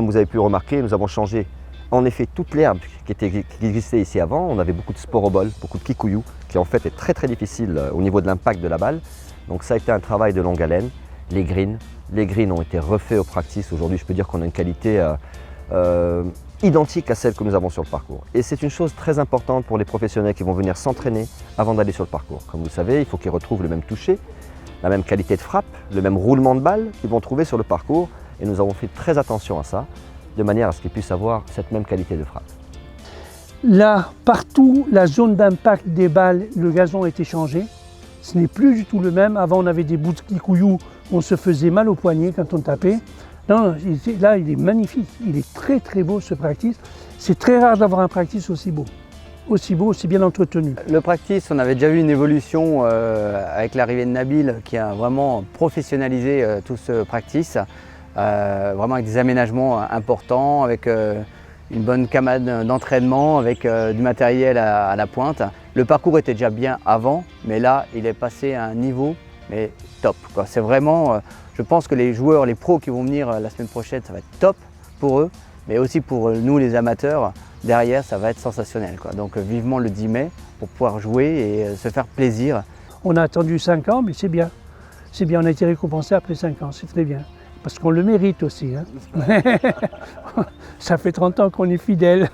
comme vous avez pu le remarquer, nous avons changé en effet toute l'herbe qui existait ici avant. On avait beaucoup de sporobol, beaucoup de kikuyu, qui en fait est très très difficile au niveau de l'impact de la balle. Donc ça a été un travail de longue haleine. Les greens ont été refaits au practice. Aujourd'hui, je peux dire qu'on a une qualité identique à celle que nous avons sur le parcours. Et c'est une chose très importante pour les professionnels qui vont venir s'entraîner avant d'aller sur le parcours. Comme vous le savez, il faut qu'ils retrouvent le même toucher, la même qualité de frappe, le même roulement de balle qu'ils vont trouver sur le parcours. Et nous avons fait très attention à ça, de manière à ce qu'ils puissent avoir cette même qualité de frappe. Là, partout, la zone d'impact des balles, le gazon a été changé. Ce n'est plus du tout le même. Avant, on avait des bouts de kikuyu, on se faisait mal au poignet quand on tapait. Non, là, il est magnifique. Il est très très beau ce practice. C'est très rare d'avoir un practice aussi beau, aussi bien entretenu. Le practice, on avait déjà vu une évolution avec l'arrivée de Nabil qui a vraiment professionnalisé tout ce practice. Vraiment avec des aménagements importants, avec une bonne camade d'entraînement, avec du matériel à la pointe. Le parcours était déjà bien avant, mais là, il est passé à un niveau mais top. C'est vraiment, je pense que les joueurs, les pros qui vont venir la semaine prochaine, ça va être top pour eux, mais aussi pour nous les amateurs, derrière, ça va être sensationnel. Donc vivement le 10 mai pour pouvoir jouer et se faire plaisir. On a attendu 5 ans, mais c'est bien. C'est bien, on a été récompensé après 5 ans, c'est très bien. Parce qu'on le mérite aussi. Hein. Ça fait 30 ans qu'on est fidèles.